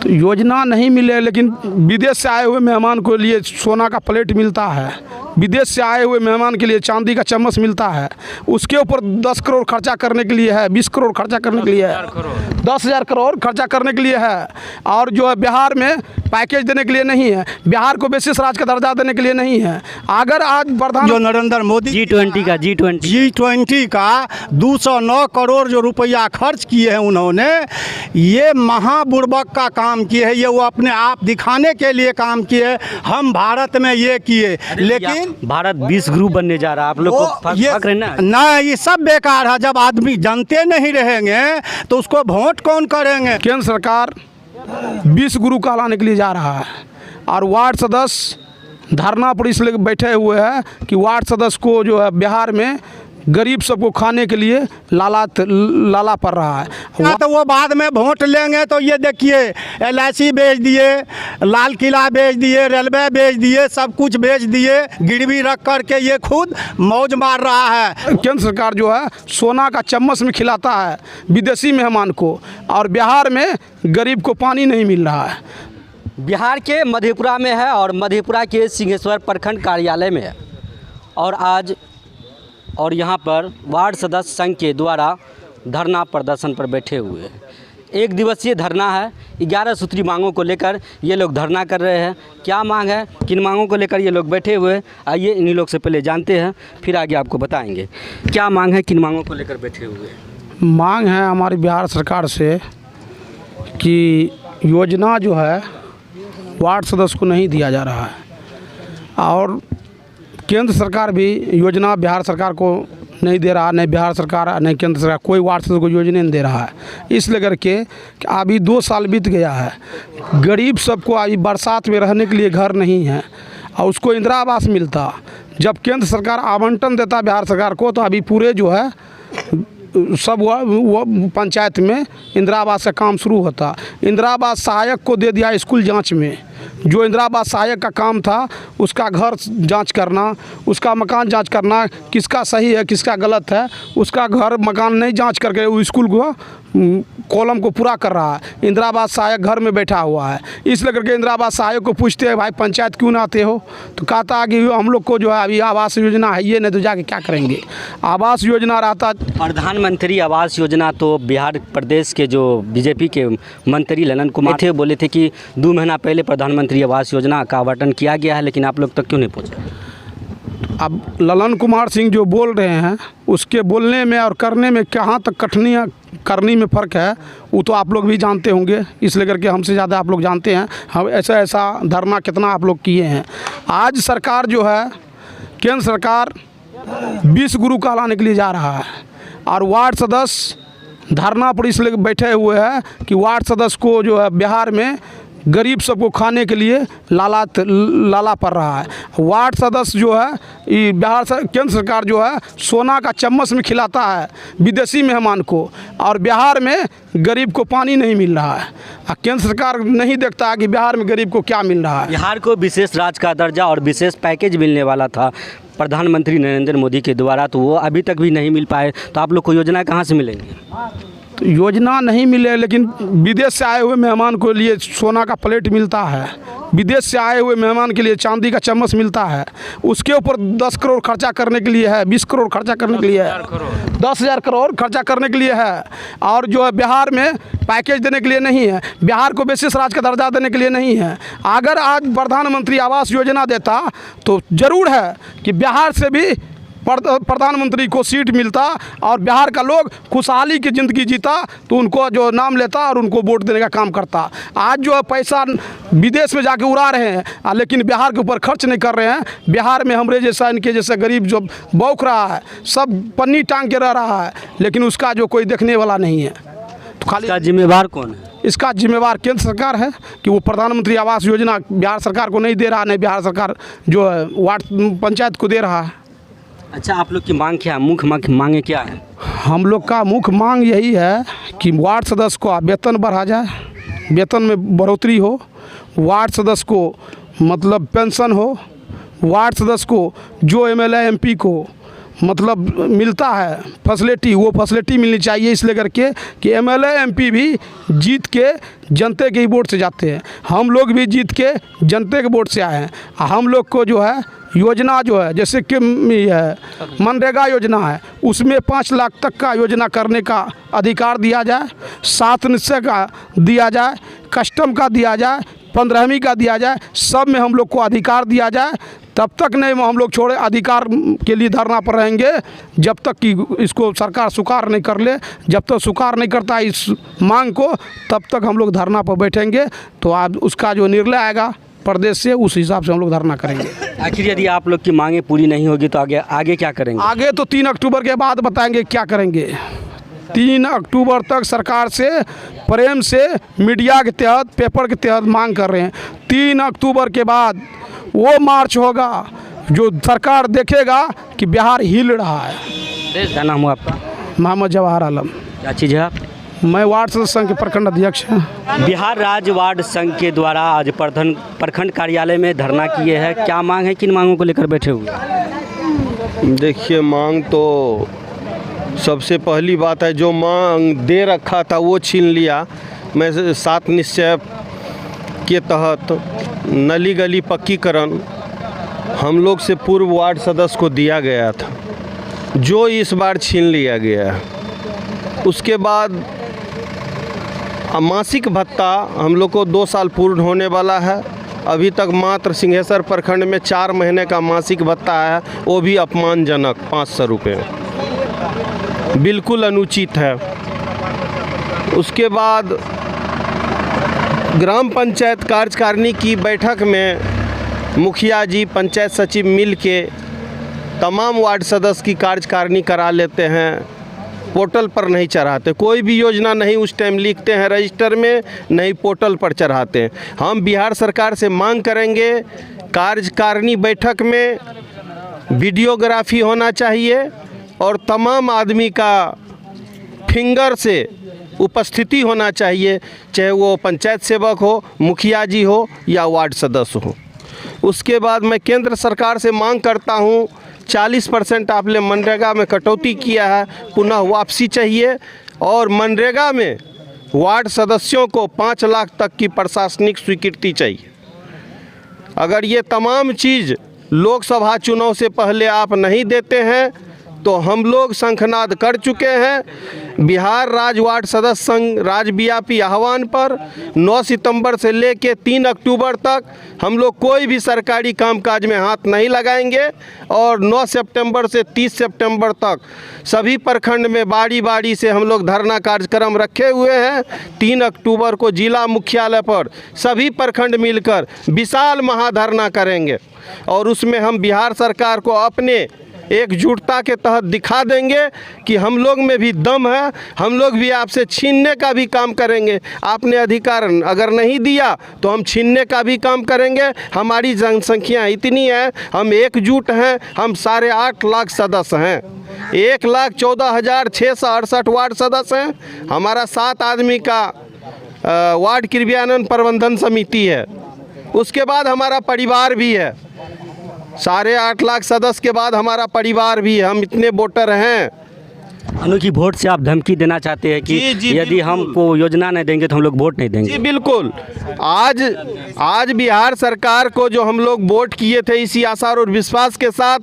तो योजना नहीं मिले, लेकिन विदेश से आए हुए मेहमान को लिए सोना का प्लेट मिलता है, विदेश से आए हुए मेहमान के लिए चांदी का चम्मच मिलता है, उसके ऊपर 10 करोड़ खर्चा करने के लिए है, 20 करोड़ खर्चा करने के लिए है, 10,000 करोड़ खर्चा करने के लिए है। और जो है बिहार में पैकेज देने के लिए नहीं है, बिहार को विशेष राज्य का दर्जा देने के लिए नहीं है। अगर आज प्रधान जो नरेंद्र मोदी G20 का 209 करोड़ जो रुपया खर्च किए हैं उन्होंने, ये महाबुर्बक का काम किए हैं। ये वो अपने आप दिखाने के लिए काम किए, हम भारत में ये किए, लेकिन भारत 20 ग्रुप बनने जा रहा है। आप लोग को फर्क है ना, ये सब बेकार है। जब आदमी जानते नहीं रहेंगे तो उसको वोट कौन करेंगे। केंद्र सरकार 20 गुरु कहलाने के लिए जा रहा है और वार्ड सदस्य धरना पर इसलिए बैठे हुए हैं कि वार्ड सदस्य को जो है बिहार में गरीब सबको खाने के लिए लाला पड़ रहा है। तो वो बाद में वोट लेंगे तो ये देखिए LIC बेच दिए, लाल किला बेच दिए, रेलवे बेच दिए, सब कुछ बेच दिए, गिरवी रख करके ये खुद मौज मार रहा है। केंद्र सरकार जो है सोना का चम्मच में खिलाता है विदेशी मेहमान को, और बिहार में गरीब को पानी नहीं मिल रहा है। बिहार के मधेपुरा में है और मधेपुरा के सिंहेश्वर प्रखंड कार्यालय में है, और यहाँ पर वार्ड सदस्य संघ के द्वारा धरना प्रदर्शन पर बैठे हुए हैं। 1 दिवसीय धरना है, 11 सूत्री मांगों को लेकर ये लोग धरना कर रहे हैं। क्या मांग है, किन मांगों को लेकर ये लोग बैठे हुए हैं, आइए इन्हीं लोग से पहले जानते हैं, फिर आगे आपको बताएंगे क्या मांग है, किन मांगों को लेकर बैठे हुए हैं। मांग है हमारी बिहार सरकार से कि योजना जो है वार्ड सदस्य को नहीं दिया जा रहा है, और केंद्र सरकार भी योजना बिहार सरकार को नहीं दे रहा, नहीं बिहार सरकार नहीं केंद्र सरकार कोई वार्ड सदस्य को योजना नहीं दे रहा है। इसलिए करके अभी 2 साल बीत गया है, गरीब सबको अभी बरसात में रहने के लिए घर नहीं है, और उसको इंदिरा आवास मिलता। जब केंद्र सरकार आवंटन देता बिहार सरकार को, तो अभी पूरे जो है सब वो पंचायत में इंदिरा आवास का काम शुरू होता। इंदिरा आवास सहायक को दे दिया स्कूल जांच में। जो इंदिरा आवास सहायक का काम था उसका घर जांच करना, उसका मकान जांच करना, किसका सही है किसका गलत है, उसका घर मकान नहीं जांच करके वो स्कूल को कॉलम को पूरा कर रहा है। इंदिरा आवास सहायक घर में बैठा हुआ है। इसलिए करके इंदिरा आवास सहायक को पूछते हैं भाई पंचायत क्यों ना आते हो, तो कहता है कि हम लोग को जो है अभी आवास योजना है ये, नहीं तो जाके क्या करेंगे। आवास योजना रहता। प्रधानमंत्री आवास योजना तो बिहार प्रदेश के जो बीजेपी के मंत्री ललन कुमार थे, बोले थे कि 2 महीना पहले प्रधानमंत्री आवास योजना का आवंटन किया गया है, लेकिन आप लोग तक क्यों नहीं पहुँचे। अब ललन कुमार सिंह जो बोल रहे हैं उसके बोलने में और करने में कहाँ तक कठिनाइयाँ करनी में फ़र्क है वो तो आप लोग भी जानते होंगे, इसलिए करके हमसे ज़्यादा आप लोग जानते हैं। हम ऐसा धरना कितना आप लोग किए हैं। आज सरकार जो है केंद्र सरकार 20 गुरु कहलाने के लिए जा रहा है, और वार्ड सदस्य धरना पर इसलिए बैठे हुए हैं कि वार्ड सदस्य को जो है बिहार में गरीब सबको खाने के लिए लाला पड़ रहा है। वार्ड सदस्य जो है बिहार केंद्र सरकार जो है सोना का चम्मच में खिलाता है विदेशी मेहमान को, और बिहार में गरीब को पानी नहीं मिल रहा है। केंद्र सरकार नहीं देखता है कि बिहार में गरीब को क्या मिल रहा है। बिहार को विशेष राज्य का दर्जा और विशेष पैकेज मिलने वाला था प्रधानमंत्री नरेंद्र मोदी के द्वारा, तो वो अभी तक भी नहीं मिल पाए, तो आप लोग को योजना कहाँ से मिलेंगी। तो योजना नहीं मिले, लेकिन विदेश से आए हुए मेहमान को लिए सोना का प्लेट मिलता है, विदेश से आए हुए मेहमान के लिए चांदी का चम्मच मिलता है, उसके ऊपर 10 करोड़ खर्चा करने के लिए है, 20 करोड़ खर्चा करने के लिए है, 10,000 करोड़ खर्चा करने के लिए है। और जो है बिहार में पैकेज देने के लिए नहीं है, बिहार को विशेष राज्य का दर्जा देने के लिए नहीं है। अगर आज प्रधानमंत्री आवास योजना देता तो ज़रूर है कि बिहार से भी प्रधानमंत्री को सीट मिलता और बिहार का लोग खुशहाली की ज़िंदगी जीता, तो उनको जो नाम लेता और उनको वोट देने का काम करता। आज जो है पैसा विदेश में जाके उड़ा रहे हैं, लेकिन बिहार के ऊपर खर्च नहीं कर रहे हैं। बिहार में हमरे जैसा इनके जैसे गरीब जो बौख रहा है, सब पन्नी टांग के रह रहा है, लेकिन उसका जो कोई देखने वाला नहीं है। तो खाली इसका जिम्मेवार कौन है। इसका जिम्मेवार केंद्र सरकार है कि वो प्रधानमंत्री आवास योजना बिहार सरकार को नहीं दे रहा, नहीं बिहार सरकार जो है वार्ड पंचायत को दे रहा है। अच्छा, आप लोग की मांग क्या है, मुख्य मांगे क्या है। हम लोग का मुख्य मांग यही है कि वार्ड सदस्य को वेतन बढ़ा जाए, वेतन में बढ़ोतरी हो, वार्ड सदस्य को मतलब पेंशन हो, वार्ड सदस्य को जो MLA MP को मतलब मिलता है फैसिलिटी, वो फैसिलिटी मिलनी चाहिए, इसलिए करके कि एमएलए एमपी भी जीत के जनते के ही वोट से जाते हैं। हम लोग भी जीत के जनते के वोट से आए हैं। हम लोग को जो है योजना जो है, जैसे कि मनरेगा योजना है, उसमें 5 लाख तक का योजना करने का अधिकार दिया जाए, 7 निश्चय का दिया जाए, कस्टम का दिया जाए, 15वीं का दिया जाए, सब में हम लोग को अधिकार दिया जाए। तब तक नहीं हम लोग छोड़े अधिकार के लिए धरना पर रहेंगे जब तक कि इसको सरकार स्वीकार नहीं कर ले। जब तक स्वीकार नहीं करता इस मांग को, तब तक हम लोग धरना पर बैठेंगे। तो आज उसका जो निर्णय आएगा प्रदेश से, उस हिसाब से हम लोग धरना करेंगे। आखिर यदि आप लोग की मांगें पूरी नहीं होगी तो आगे क्या करेंगे? आगे तो 3 अक्टूबर के बाद बताएंगे क्या करेंगे। 3 अक्टूबर तक सरकार से प्रेम से मीडिया के तहत, पेपर के तहत मांग कर रहे हैं। 3 अक्टूबर के बाद वो मार्च होगा जो सरकार देखेगा कि बिहार हिल रहा है। क्या नाम हुआ आपका? मोहम्मद जवाहर आलम। क्या चीज़ है आप? मैं वार्ड सदस्य संघ के प्रखंड अध्यक्ष हैं। बिहार राज्य वार्ड संघ के द्वारा आज प्रखंड कार्यालय में धरना किए हैं। क्या मांग है, किन मांगों को लेकर बैठे हुए? देखिए, मांग तो सबसे पहली बात है, जो मांग दे रखा था वो छीन लिया। मैं 7 निश्चय के तहत नली गली पक्कीकरण हम लोग से पूर्व वार्ड सदस्य को दिया गया था, जो इस बार छीन लिया गया है। उसके बाद मासिक भत्ता हम लोग को 2 साल पूर्ण होने वाला है। अभी तक मात्र सिंहेश्वर प्रखंड में 4 महीने का मासिक भत्ता है, वो भी अपमानजनक 500 रुपये, बिल्कुल अनुचित है। उसके बाद ग्राम पंचायत कार्यकारिणी की बैठक में मुखिया जी, पंचायत सचिव मिल के तमाम वार्ड सदस्य की कार्यकारिणी करा लेते हैं, पोर्टल पर नहीं चढ़ाते। कोई भी योजना नहीं उस टाइम लिखते हैं रजिस्टर में, नहीं पोर्टल पर चढ़ाते हैं। हम बिहार सरकार से मांग करेंगे, कार्यकारिणी बैठक में वीडियोग्राफी होना चाहिए और तमाम आदमी का फिंगर से उपस्थिति होना चाहिए, चाहे वो पंचायत सेवक हो, मुखिया जी हो या वार्ड सदस्य हो। उसके बाद मैं केंद्र सरकार से मांग करता हूँ, 40% आपने मनरेगा में कटौती किया है, पुनः वापसी चाहिए। और मनरेगा में वार्ड सदस्यों को 5 लाख तक की प्रशासनिक स्वीकृति चाहिए। अगर ये तमाम चीज़ लोकसभा चुनाव से पहले आप नहीं देते हैं तो हम लोग शंखनाद कर चुके हैं। बिहार राज्य वार्ड सदस्य संघ राज्यव्यापी आह्वान पर 9 सितंबर से लेकर 3 अक्टूबर तक हम लोग कोई भी सरकारी कामकाज में हाथ नहीं लगाएंगे और 9 सितंबर से 30 सितंबर तक सभी प्रखंड में बारी बारी से हम लोग धरना कार्यक्रम रखे हुए हैं। 3 अक्टूबर को जिला मुख्यालय पर सभी प्रखंड मिलकर विशाल महाधरना करेंगे और उसमें हम बिहार सरकार को अपने एकजुटता के तहत दिखा देंगे कि हम लोग में भी दम है, हम लोग भी आपसे छीनने का भी काम करेंगे। आपने अधिकार अगर नहीं दिया तो हम छीनने का भी काम करेंगे। हमारी जनसंख्या इतनी है, हम एकजुट हैं, हम 8.5 लाख सदस्य हैं, 1,14,668 वार्ड सदस्य हैं। हमारा 7 आदमी का वार्ड क्रियान्वयन प्रबंधन समिति है। उसके बाद हमारा परिवार भी है, 8.5 लाख सदस्य के बाद हमारा परिवार भी है। हम इतने वोटर हैं। अनोखी वोट से आप धमकी देना चाहते हैं कि जी, यदि हमको योजना नहीं देंगे तो हम लोग वोट नहीं देंगे? जी बिल्कुल। आज बिहार सरकार को जो हम लोग वोट किए थे इसी आशा और विश्वास के साथ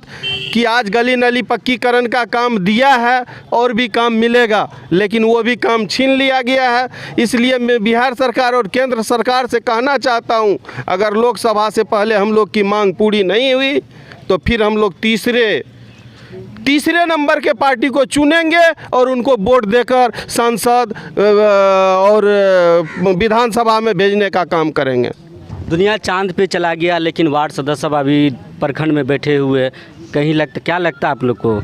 कि आज गली नली पक्कीकरण का काम दिया है और भी काम मिलेगा, लेकिन वो भी काम छीन लिया गया है। इसलिए मैं बिहार सरकार और केंद्र सरकार से कहना चाहता हूं, अगर लोकसभा से पहले हम लोग की मांग पूरी नहीं हुई तो फिर हम लोग तीसरे नंबर के पार्टी को चुनेंगे और उनको वोट देकर सांसद और विधानसभा में भेजने का काम करेंगे। दुनिया चांद पे चला गया लेकिन वार्ड सदस्य सब अभी प्रखंड में बैठे हुए, क्या लगता है आप लोग को?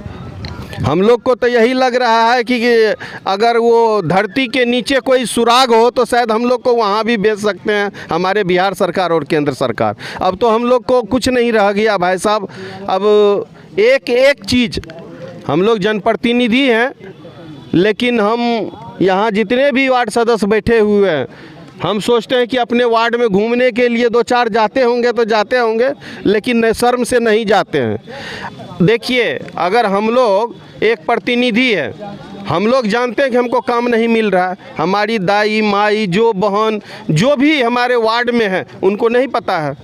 हम लोग को तो यही लग रहा है कि अगर वो धरती के नीचे कोई सुराग हो तो शायद हम लोग को वहाँ भी भेज सकते हैं हमारे बिहार सरकार और केंद्र सरकार। अब तो हम लोग को कुछ नहीं रह गया भाई साहब। अब एक चीज़, हम लोग जनप्रतिनिधि हैं, लेकिन हम यहाँ जितने भी वार्ड सदस्य बैठे हुए हैं हम सोचते हैं कि अपने वार्ड में घूमने के लिए 2-4 जाते होंगे, लेकिन शर्म से नहीं जाते हैं। देखिए, अगर हम लोग एक प्रतिनिधि है, हम लोग जानते हैं कि हमको काम नहीं मिल रहा है, हमारी दाई माई जो बहन जो भी हमारे वार्ड में है उनको नहीं पता है,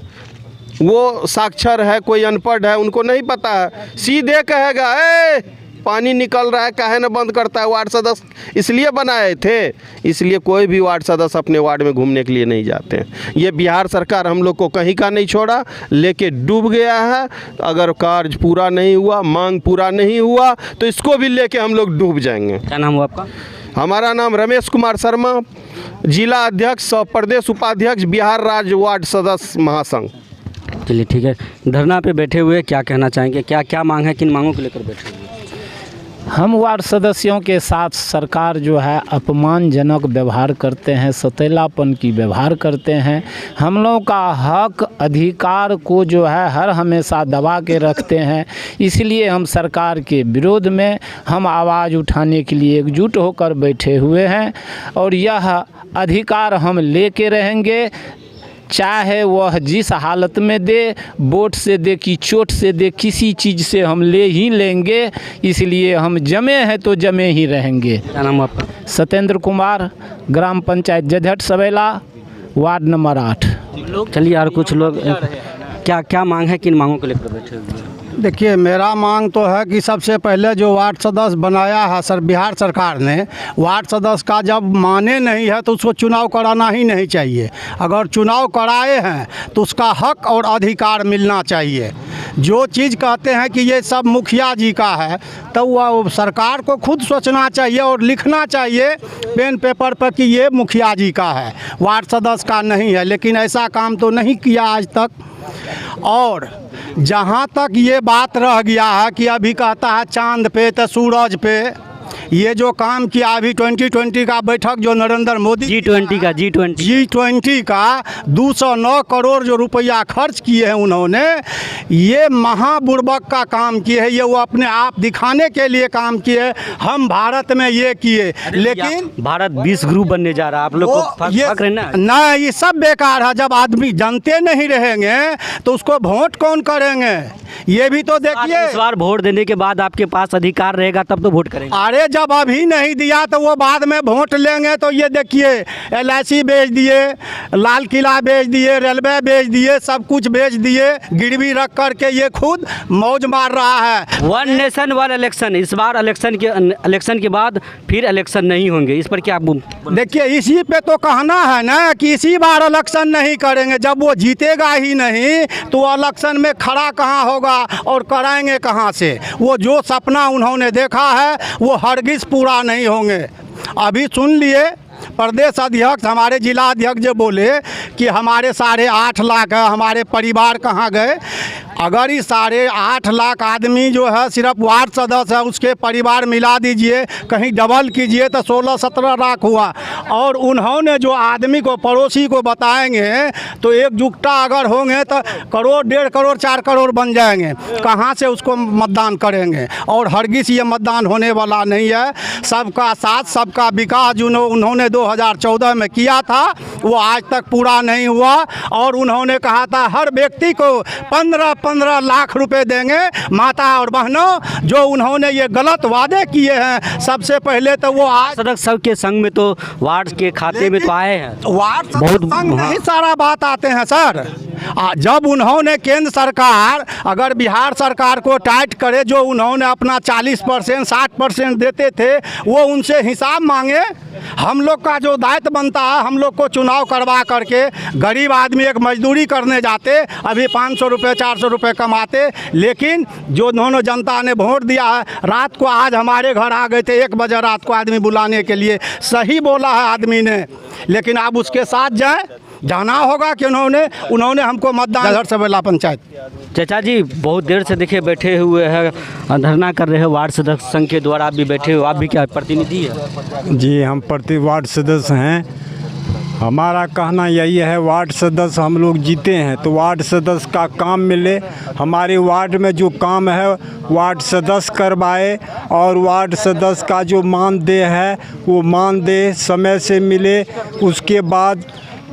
वो साक्षर है कोई अनपढ़ है उनको नहीं पता है, सीधे कहेगा ए पानी निकल रहा है काहे न बंद करता है। वार्ड सदस्य इसलिए बनाए थे, इसलिए कोई भी वार्ड सदस्य अपने वार्ड में घूमने के लिए नहीं जाते हैं। ये बिहार सरकार हम लोग को कहीं का नहीं छोड़ा, लेके डूब गया है। अगर कार्य पूरा नहीं हुआ, मांग पूरा नहीं हुआ तो इसको भी लेके हम लोग डूब जाएंगे। क्या नाम हुआ आपका? हमारा नाम रमेश कुमार शर्मा, जिला अध्यक्ष और प्रदेश उपाध्यक्ष बिहार राज्य वार्ड सदस्य महासंघ। चलिए ठीक है, धरना पे बैठे हुए क्या कहना चाहेंगे, क्या क्या मांग है, किन मांगों को लेकर बैठे हुए? हम वार्ड सदस्यों के साथ सरकार जो है अपमानजनक व्यवहार करते हैं, सतेलापन की व्यवहार करते हैं। हम लोगों का हक अधिकार को जो है हर हमेशा दबा के रखते हैं। इसलिए हम सरकार के विरोध में हम आवाज़ उठाने के लिए एकजुट होकर बैठे हुए हैं और यह अधिकार हम लेके रहेंगे, चाहे वह जिस हालत में दे, वोट से दे कि चोट से दे, किसी चीज़ से हम ले ही लेंगे। इसलिए हम जमे हैं तो जमे ही रहेंगे। क्या नाम आपका? सत्येंद्र कुमार, ग्राम पंचायत जजहट सवेला, वार्ड नंबर 8। चलिए और कुछ लोग क्या क्या मांग है, किन मांगों को लेकर बैठे हुए हैं? देखिए, मेरा मांग तो है कि सबसे पहले जो वार्ड सदस्य बनाया है बिहार सरकार ने, वार्ड सदस्य का जब माने नहीं है तो उसको चुनाव कराना ही नहीं चाहिए। अगर चुनाव कराए हैं तो उसका हक और अधिकार मिलना चाहिए। जो चीज़ कहते हैं कि ये सब मुखिया जी का है, तो वह सरकार को खुद सोचना चाहिए और लिखना चाहिए पेन पेपर पर कि ये मुखिया जी का है, वार्ड सदस्य का नहीं है। लेकिन ऐसा काम तो नहीं किया आज तक। और जहाँ तक ये बात रह गया है कि अभी कहता है चांद पे तो सूरज पे, ये जो काम किया अभी 2020 का बैठक जो नरेंद्र मोदी G20 का 209 करोड़ जो रुपया खर्च किए हैं उन्होंने, ये महाबुड़बक का काम किए हैं। ये वो अपने आप दिखाने के लिए काम किए, हम भारत में ये किए। लेकिन भारत 20 ग्रुप बनने जा रहा है, आप लोग को फर्क रहना है? ना, ये सब बेकार है। जब आदमी जनते नहीं रहेंगे तो उसको वोट कौन करेंगे? ये भी तो देखिए, इस बार वोट देने के बाद आपके पास अधिकार रहेगा तब तो वोट करेंगे। अरे जब अभी नहीं दिया तो वो बाद में वोट लेंगे। तो ये देखिए, LIC बेच दिए, लाल किला बेच दिए, रेलवे बेच दिए, सब कुछ बेच दिए, गिरवी रख करके ये खुद मौज मार रहा है। वन नेशन वन इलेक्शन, इस बार इलेक्शन के बाद फिर इलेक्शन नहीं होंगे, इस पर क्या देखिए, इसी पे तो कहना है ना कि इसी बार इलेक्शन नहीं करेंगे। जब वो जीतेगा ही नहीं तो इलेक्शन में खड़ा कहाँ होगा और कराएंगे कहाँ से? वो जो सपना उन्होंने देखा है वो हरगिज़ पूरा नहीं होंगे। अभी सुन लिए प्रदेश अध्यक्ष, हमारे जिला अध्यक्ष जो बोले कि हमारे 8.5 लाख है, हमारे परिवार कहाँ गए? अगर ये 8.5 लाख आदमी जो है सिर्फ वार्ड सदस्य है, उसके परिवार मिला दीजिए, कहीं डबल कीजिए तो 16-17 लाख हुआ। और उन्होंने जो आदमी को, पड़ोसी को बताएंगे तो एकजुटता अगर होंगे तो करोड़, 1.5 करोड़, 4 करोड़ बन जाएंगे। कहाँ से उसको मतदान करेंगे? और हरगिज़ ये मतदान होने वाला नहीं है। सबका साथ सबका विकास जो उन्होंने 2014 में किया था वो आज तक पूरा नहीं हुआ। और उन्होंने कहा था हर व्यक्ति को 15 लाख रुपए देंगे। माता और बहनों, जो उन्होंने ये गलत वादे किए हैं, सबसे पहले तो वो आज सदस्य सबके संग में तो वार्ड के खाते में तो आए हैं। वार्ड बहुत नहीं सारा बात आते हैं सर। जब उन्होंने केंद्र सरकार अगर बिहार सरकार को टाइट करे, जो उन्होंने अपना 40% 60% देते थे, वो उनसे हिसाब मांगे। हम लोग का जो दायित्व बनता है, हम लोग को चुनाव करवा करके गरीब आदमी एक मजदूरी करने जाते, अभी 500 रुपये 400 रुपये कमाते। लेकिन जो उन्होंने जनता ने वोट दिया है, रात को आज हमारे घर आ गए थे 1 बजे रात को आदमी बुलाने के लिए। सही बोला है आदमी ने, लेकिन आप उसके साथ जाना होगा कि उन्होंने हमको मतदान जजहट सवेला पंचायत। चाचा जी, बहुत देर से देखिए बैठे हुए हैं, धरना कर रहे हैं वार्ड सदस्य संघ के द्वारा। आप भी बैठे हो, आप भी क्या प्रतिनिधि है? जी, हम वार्ड सदस्य हैं। हमारा कहना यही है, वार्ड सदस्य हम लोग जीते हैं तो वार्ड सदस्य का काम मिले। हमारे वार्ड में जो काम है वार्ड सदस्य करवाए और वार्ड सदस्य का जो मानदेय है वो मानदेय समय से मिले। उसके बाद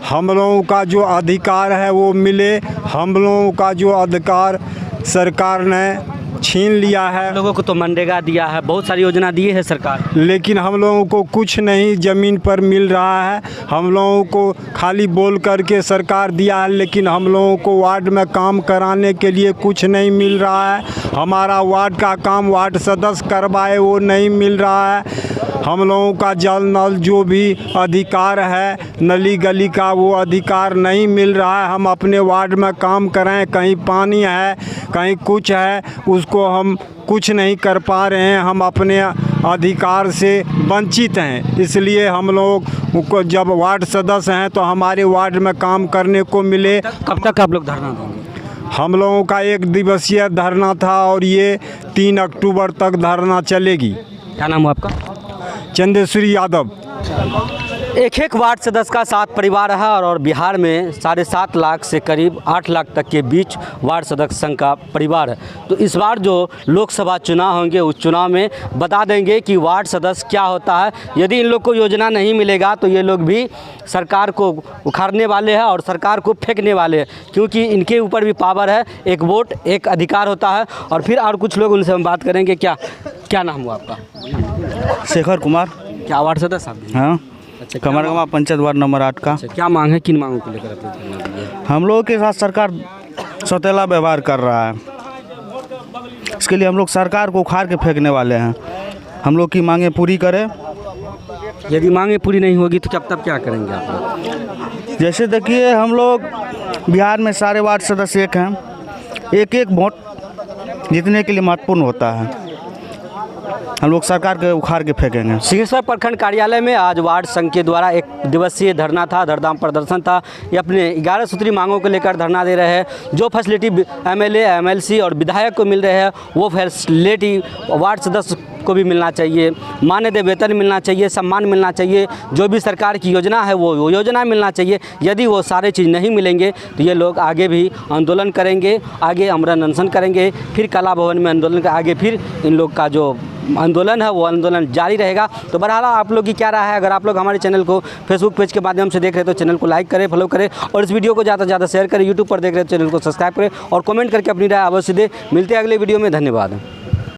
हम लोगों का जो अधिकार है वो मिले। हम लोगों का जो अधिकार सरकार ने छीन लिया है। लोगों को तो मनरेगा दिया है, बहुत सारी योजना दी है सरकार, लेकिन हम लोगों को कुछ नहीं ज़मीन पर मिल रहा है। हम लोगों को खाली बोल करके सरकार दिया है, लेकिन हम लोगों को वार्ड में काम कराने के लिए कुछ नहीं मिल रहा है। हमारा वार्ड का काम वार्ड सदस्य करवाए वो नहीं मिल रहा है। हम लोगों का जल नल जो भी अधिकार है नली गली का वो अधिकार नहीं मिल रहा है। हम अपने वार्ड में काम करें, कहीं पानी है कहीं कुछ है, उसको हम कुछ नहीं कर पा रहे हैं। हम अपने अधिकार से वंचित हैं। इसलिए हम लोग को जब वार्ड सदस्य हैं तो हमारे वार्ड में काम करने को मिले। कब तक आप लोग धरना देंगे? हम लोगों का 1 दिवसीय धरना था और ये 3 अक्टूबर तक धरना चलेगी। क्या नाम है आपका? चंदेश्वरी यादव। एक वार्ड सदस्य का 7 परिवार है और बिहार में 7.5 लाख से करीब 8 लाख तक के बीच वार्ड सदस्य संघ का परिवार है। तो इस बार जो लोकसभा चुनाव होंगे उस चुनाव में बता देंगे कि वार्ड सदस्य क्या होता है। यदि इन लोग को योजना नहीं मिलेगा तो ये लोग भी सरकार को उखाड़ने वाले हैं और सरकार को फेंकने वाले हैं, क्योंकि इनके ऊपर भी पावर है। एक वोट एक अधिकार होता है। और फिर और कुछ लोग उनसे हम बात करेंगे। क्या नाम हुआ आपका? शेखर कुमार। क्या वार्ड सदस्य आप? हाँ, अच्छा, कमरगमा पंचायत वार्ड नंबर 8 का। अच्छा, क्या मांग है? किन मांगों को लेकर आप धरना दिए? हम लोगों के साथ सरकार सौतेला व्यवहार कर रहा है। इसके लिए हम लोग सरकार को उखाड़ के फेंकने वाले हैं। हम लोग की मांगें पूरी करें। यदि मांगें पूरी नहीं होगी तो तब क्या करेंगे आप लोग? जैसे देखिए, हम लोग बिहार में सारे वार्ड सदस्य एक हैं। एक वोट जीतने के लिए महत्वपूर्ण होता है। हम लोग सरकार के उखाड़ के फेंकेंगे। सिंहेश्वर प्रखंड कार्यालय में आज वार्ड संघ के द्वारा 1 दिवसीय धरना था, धरना प्रदर्शन था। ये अपने 11 सूत्री मांगों को लेकर धरना दे रहे हैं। जो फैसिलिटी एमएलए, एमएलसी और विधायक को मिल रहे हैं वो फैसिलिटी वार्ड सदस्य को भी मिलना चाहिए। मानदेय वेतन मिलना चाहिए, सम्मान मिलना चाहिए। जो भी सरकार की योजना है वो योजना मिलना चाहिए। यदि वो सारे चीज़ नहीं मिलेंगे तो ये लोग आगे भी आंदोलन करेंगे, आगे अमरण अनशन करेंगे, फिर कला भवन में आंदोलन का आगे फिर इन लोग का जो आंदोलन है वो आंदोलन जारी रहेगा। तो बहरहाल आप लोग की क्या राय है? अगर आप लोग हमारे चैनल को फेसबुक पेज के माध्यम से देख रहे हैं तो चैनल को लाइक करें, फॉलो करें और इस वीडियो को ज़्यादा से ज़्यादा शेयर करें। यूट्यूब पर देख रहे हैं तो चैनल को सब्सक्राइब करें और कमेंट करके अपनी राय अवश्य दें। मिलते हैं अगले वीडियो में। धन्यवाद।